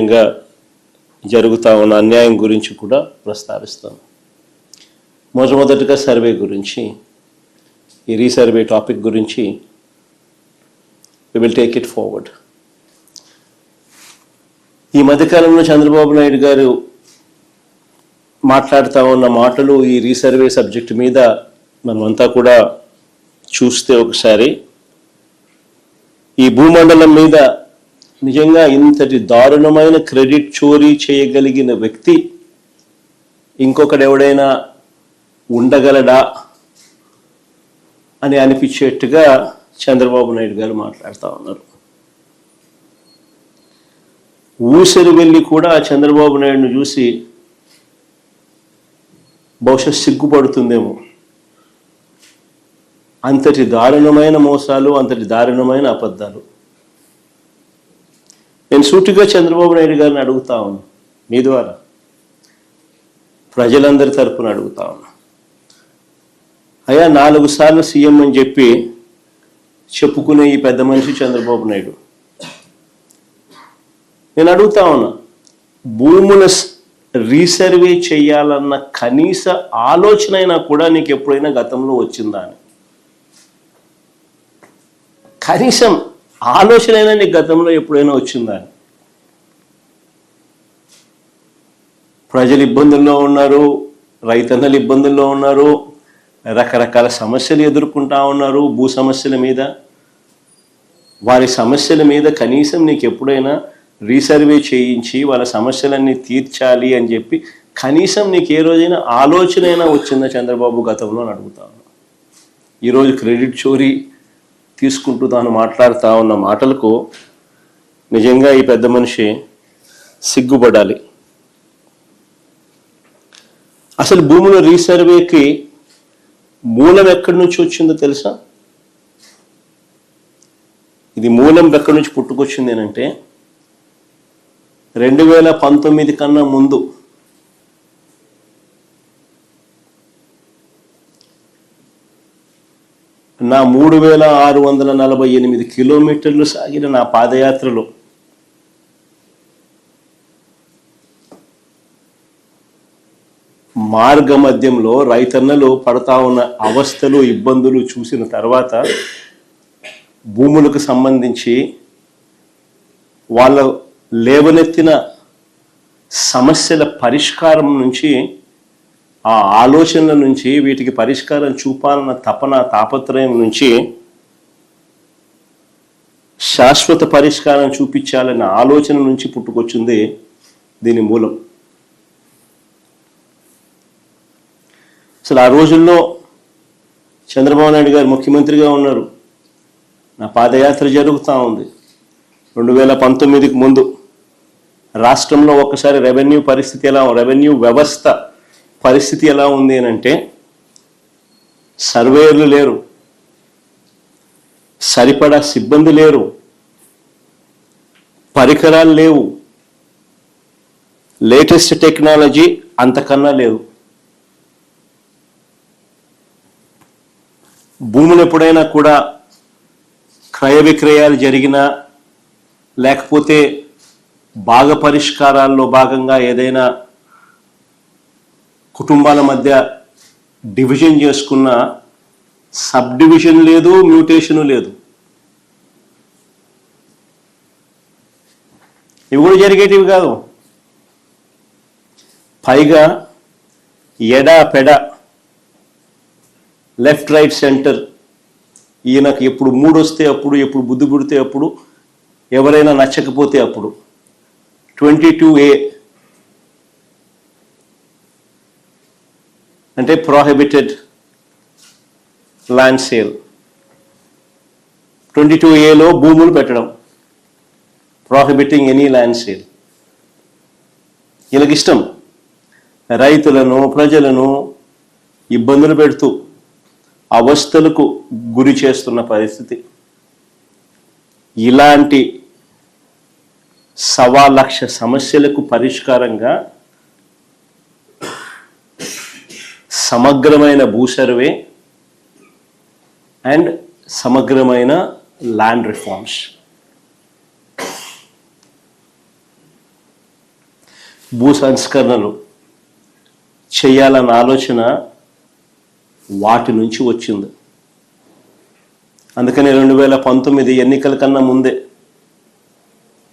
ఇంకా జరుగుతూ ఉన్న అన్యాయం గురించి కూడా ప్రస్తావిస్తాను. మొట్టమొదటిగా సర్వే గురించి, ఈ రీసర్వే టాపిక్ గురించి we will take it forward. ఈ మధ్యకాలంలో చంద్రబాబు నాయుడు గారు మాట్లాడుతూ ఉన్న మాటలు ఈ రీసర్వే సబ్జెక్ట్ మీద మనమంతా కూడా చూస్తే ఒకసారి ఈ భూమండలం మీద నిజంగా ఇంతటి దారుణమైన క్రెడిట్ చోరీ చేయగలిగిన వ్యక్తి ఇంకొకడెవడైనా ఉండగలడా అని అనిపించేట్టుగా చంద్రబాబు నాయుడు గారు మాట్లాడుతూ ఉన్నారు. ఊసరి వెళ్ళి కూడా చంద్రబాబు నాయుడును చూసి బహుశా సిగ్గుపడుతుందేమో. అంతటి దారుణమైన మోసాలు, అంతటి దారుణమైన అబద్ధాలు. నేను సూటిగా చంద్రబాబు నాయుడు గారిని అడుగుతా ఉన్నా, మీ ద్వారా ప్రజలందరి తరపున అడుగుతా ఉన్నా, అయ్యా 4 సార్లు సీఎం అని చెప్పి చెప్పుకునే ఈ పెద్ద మనిషి చంద్రబాబు నాయుడు, నేను అడుగుతా ఉన్నా, భూముల రీసర్వే చేయాలన్న కనీస ఆలోచన అయినా కూడా నీకు ఎప్పుడైనా గతంలో వచ్చిందా అని. కనీసం ఆలోచన అయినా నీకు గతంలో ఎప్పుడైనా వచ్చిందా అని. ప్రజలు ఇబ్బందుల్లో ఉన్నారు, రైతన్నలు ఇబ్బందుల్లో ఉన్నారు, రకరకాల సమస్యలు ఎదుర్కొంటా ఉన్నారు. భూ సమస్యల మీద, వారి సమస్యల మీద కనీసం నీకు ఎప్పుడైనా రీసర్వే చేయించి వాళ్ళ సమస్యలన్నీ తీర్చాలి అని చెప్పి కనీసం నీకు ఏ రోజైనా ఆలోచన అయినా వచ్చిందా చంద్రబాబు గతంలో అని అడుగుతా ఉన్నా. ఈరోజు క్రెడిట్ చోరీ తీసుకుంటూ తాను మాట్లాడుతూ ఉన్న మాటలకు నిజంగా ఈ పెద్ద మనిషి సిగ్గుపడాలి. అసలు భూముల రీసర్వేకి మూలం ఎక్కడి నుంచి వచ్చిందో తెలుసా? ఇది మూలం ఎక్కడి నుంచి పుట్టుకొచ్చింది అంటే 2019 కన్నా ముందు నా 3648 కిలోమీటర్లు సాగిన నా పాదయాత్రలో మార్గ మధ్యంలో రైతన్నలు పడతా ఉన్న అవస్థలు, ఇబ్బందులు చూసిన తర్వాత భూములకు సంబంధించి వాళ్ళ లేవనెత్తిన సమస్యల పరిష్కారం నుంచి, ఆ ఆలోచనల నుంచి, వీటికి పరిష్కారం చూపాలన్న తపన, తాపత్రయం నుంచి శాశ్వత పరిష్కారం చూపించాలన్న ఆలోచన నుంచి పుట్టుకొచ్చింది దీని మూలం. అసలు ఆ రోజుల్లో చంద్రబాబు నాయుడు గారు ముఖ్యమంత్రిగా ఉన్నారు. నా పాదయాత్ర జరుగుతూ ఉంది. 2019కి ముందు రాష్ట్రంలో ఒక్కసారి రెవెన్యూ వ్యవస్థ పరిస్థితి ఎలా ఉంది అని అంటే, సర్వేయర్లు లేరు, సరిపడా సిబ్బంది లేరు, పరికరాలు లేవు, లేటెస్ట్ టెక్నాలజీ అంతకన్నా లేదు. భూములు ఎప్పుడైనా కూడా క్రయ విక్రయాలు జరిగినా, లేకపోతే భాగ పరిష్కారాల్లో భాగంగా ఏదైనా కుటుంబాల మధ్య డివిజన్ చేసుకున్న సబ్ డివిజన్ లేదు, మ్యూటేషను లేదు. ఇవి కూడా జరిగేటివి కాదు. పైగా ఎడా పెడ, లెఫ్ట్ రైట్ సెంటర్, ఈయనకు ఎప్పుడు మూడు వస్తే అప్పుడు, ఎప్పుడు బుద్ధి పుడితే అప్పుడు, ఎవరైనా నచ్చకపోతే అప్పుడు 22A అంటే ప్రొహిబిటెడ్ ల్యాండ్ సేల్. 22Aలో భూములు పెట్టడం, ప్రొహిబిటింగ్ ఎనీ ల్యాండ్ సేల్. వీళ్ళకి ఇష్టం రైతులను, ప్రజలను ఇబ్బందులు పెడుతూ అవస్థలకు గురి చేస్తున్న పరిస్థితి. ఇలాంటి 1,00,000 సమస్యలకు పరిష్కారంగా సమగ్రమైన భూ సర్వే అండ్ సమగ్రమైన ల్యాండ్ రిఫార్మ్స్. భూ సంస్కరణలు చేయాలన్న ఆలోచన వాటి నుంచి వచ్చింది. అందుకని 2019 ఎన్నికల కన్నా ముందే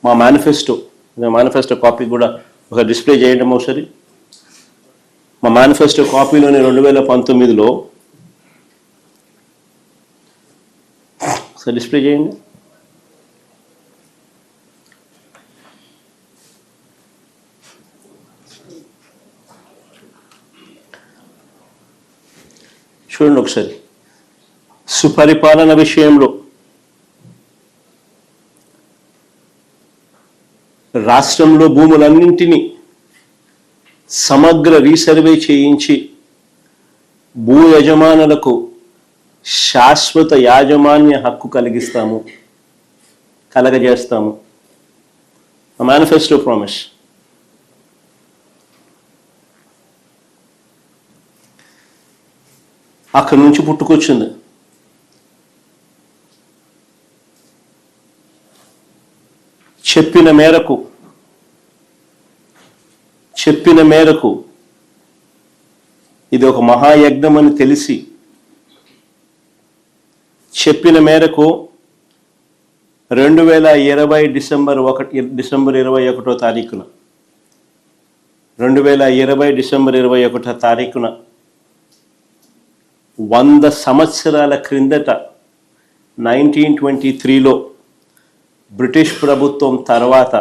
మా మేనిఫెస్టో కాపీ కూడా ఒక డిస్ప్లే చేయండి ఒకసారి. మా మేనిఫెస్టో కాపీలోని 2019లో ఒకసారి డిస్ప్లే చేయండి. చూడండి ఒకసారి. సుపరిపాలన విషయంలో రాష్ట్రంలో భూములన్నింటినీ సమగ్ర రీసర్వే చేయించి భూ యజమానులకు శాశ్వత యాజమాన్య హక్కు కలగజేస్తాము. Manifesto promise. అక్కడి నుంచి పుట్టుకొచ్చింది. చెప్పిన మేరకు ఇది ఒక మహాయజ్ఞం అని తెలిసి చెప్పిన మేరకు 2020 డిసెంబర్ 21వ తారీఖున 100 సంవత్సరాల క్రిందట 1923లో బ్రిటిష్ ప్రభుత్వం తర్వాత